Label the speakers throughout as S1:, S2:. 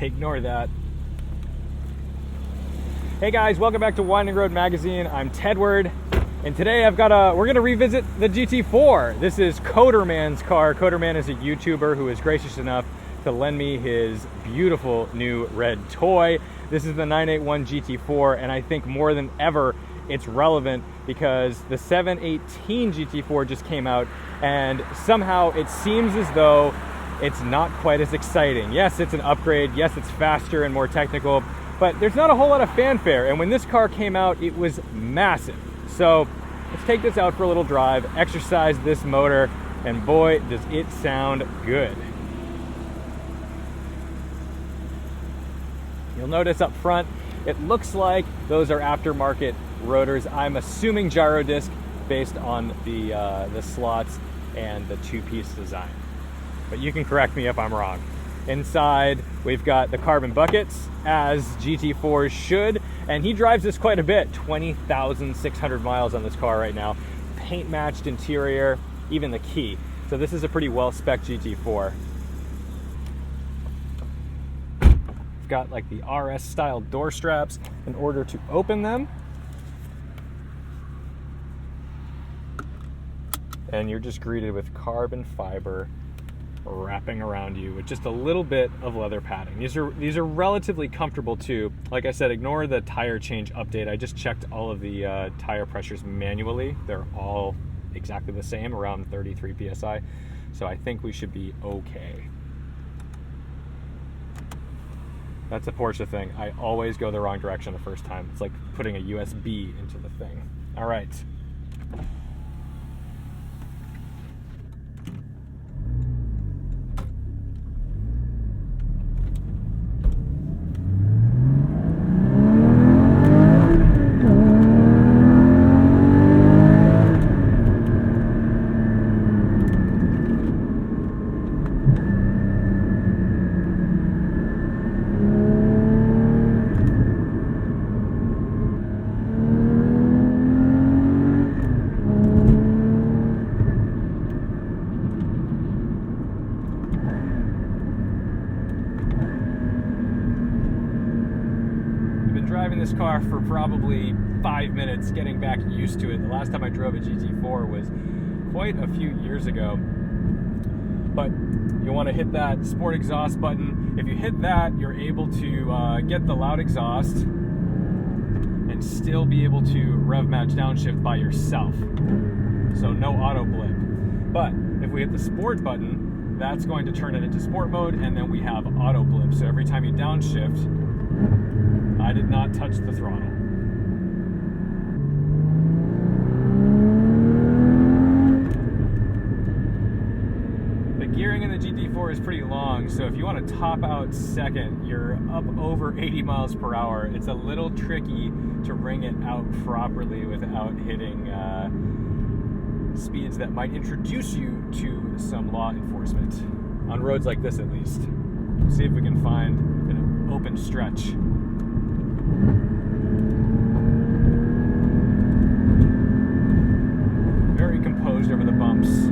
S1: Ignore that. Hey guys, welcome back to Winding Road Magazine. I'm Tedward, and today we're gonna revisit the GT4. This is Coderman's car. Coderman is a YouTuber who is gracious enough to lend me his beautiful new red toy. This is the 981 GT4, and I think more than ever it's relevant because the 718 GT4 just came out, and somehow it seems as though it's not quite as exciting. Yes, it's an upgrade. Yes, it's faster and more technical, but there's not a whole lot of fanfare. And when this car came out, it was massive. So let's take this out for a little drive, exercise this motor, and boy, does it sound good. You'll notice up front, it looks like those are aftermarket rotors. I'm assuming gyro disc based on the slots and the two-piece design. But you can correct me if I'm wrong. Inside, we've got the carbon buckets, as GT4s should, and he drives this quite a bit, 20,600 miles on this car right now. Paint-matched interior, even the key. So this is a pretty well-spec GT4. We've got like the RS-style door straps in order to open them. And you're just greeted with carbon fiber wrapping around you with just a little bit of leather padding. These are relatively comfortable too. Like I said, ignore the tire change update. I just checked all of the tire pressures manually. They're all exactly the same, around 33 psi. So I think we should be okay. That's a Porsche thing. I always go the wrong direction the first time. It's like putting a USB into the thing. All right. Driving this car for probably 5 minutes, getting back used to it. The last time I drove a GT4 was quite a few years ago. But you want to hit that sport exhaust button. If you hit that, you're able to get the loud exhaust and still be able to rev match downshift by yourself. So no auto blip. But if we hit the sport button, that's going to turn it into sport mode, and then we have auto blip. So every time you downshift, I did not touch the throttle. The gearing in the GT4 is pretty long, so if you want to top out second, you're up over 80 miles per hour. It's a little tricky to ring it out properly without hitting speeds that might introduce you to some law enforcement. On roads like this, at least. See if we can find an open stretch. Very composed over the bumps.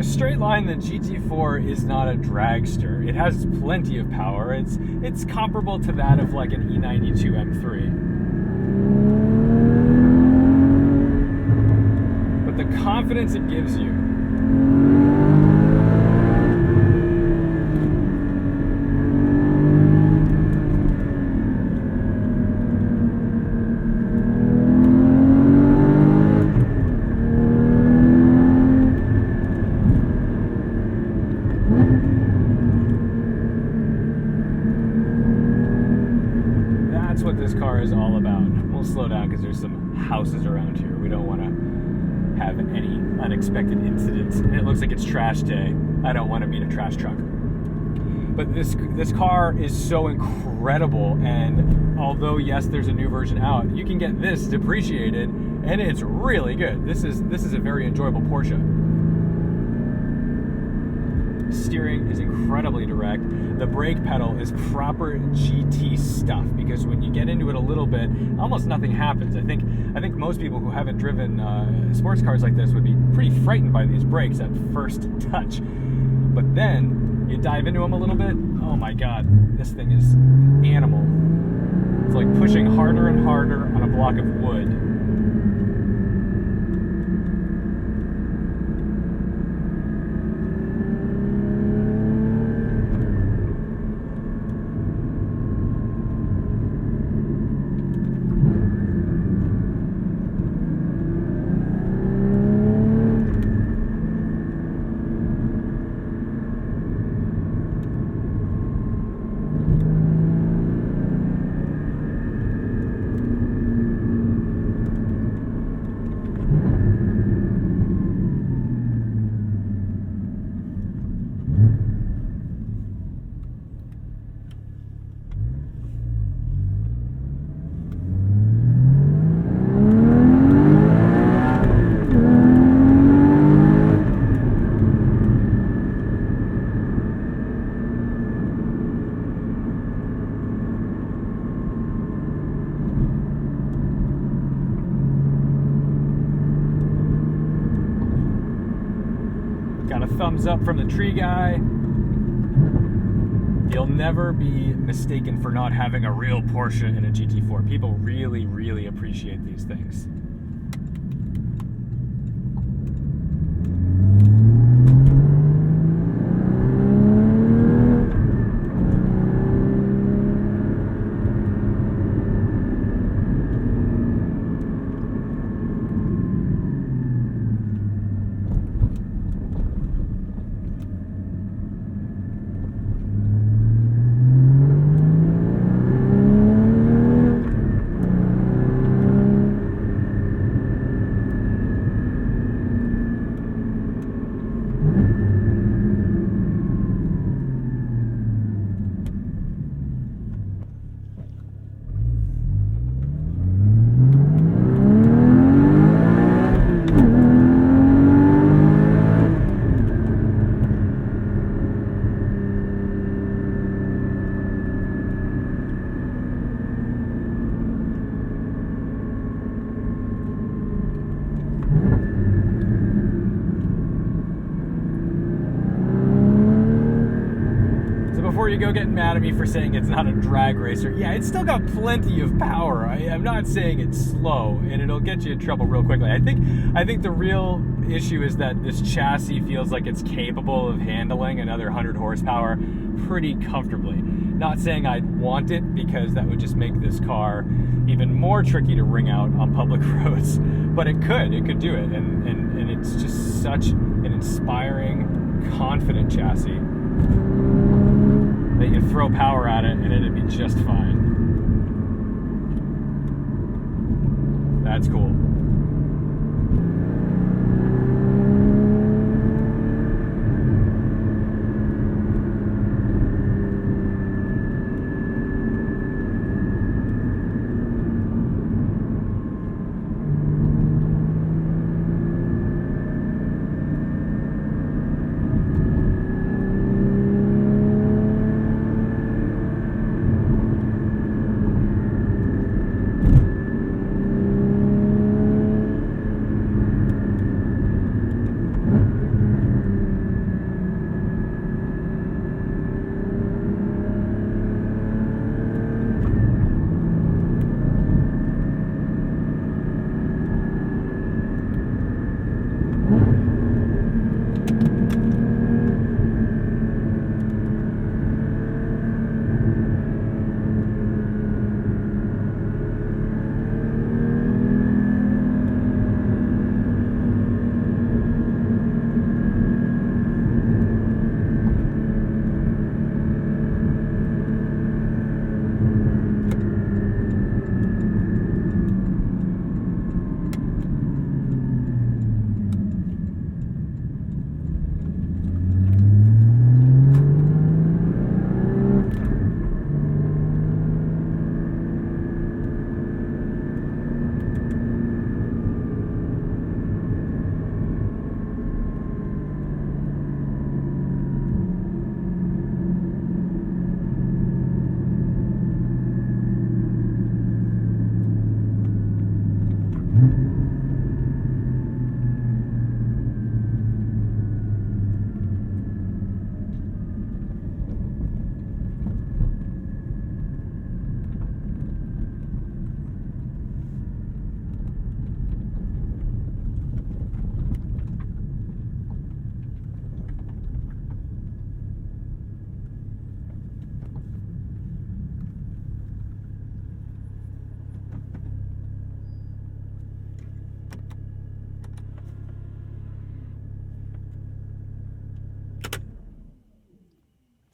S1: Straight line, the GT4 is not a dragster. It has plenty of power. It's comparable to that of like an E92 M3. But the confidence it gives you, we'll slow down because there's some houses around here. We don't want to have any unexpected incidents. And it looks like it's trash day. I don't want to meet a trash truck. But this car is so incredible, and although yes, there's a new version out, you can get this depreciated, and it's really good. This is a very enjoyable Porsche. Steering is incredibly direct. The brake pedal is proper GT stuff, because when you get into it a little bit, almost nothing happens. I think most people who haven't driven sports cars like this would be pretty frightened by these brakes at first touch. But then you dive into them a little bit, oh my god, this thing is animal. It's like pushing harder and harder on a block of wood. Got a thumbs up from the tree guy. You'll never be mistaken for not having a real Porsche in a GT4. People really, really appreciate these things. Before you go getting mad at me for saying it's not a drag racer, yeah, it's still got plenty of power. I'm not saying it's slow, and it'll get you in trouble real quickly. I think the real issue is that this chassis feels like it's capable of handling another 100 horsepower pretty comfortably. Not saying I'd want it, because that would just make this car even more tricky to wring out on public roads, but it could do it, and it's just such an inspiring, confident chassis that you throw power at it and it'd be just fine. That's cool.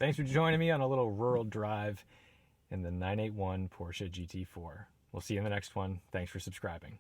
S1: Thanks for joining me on a little rural drive in the 981 Porsche GT4. We'll see you in the next one. Thanks for subscribing.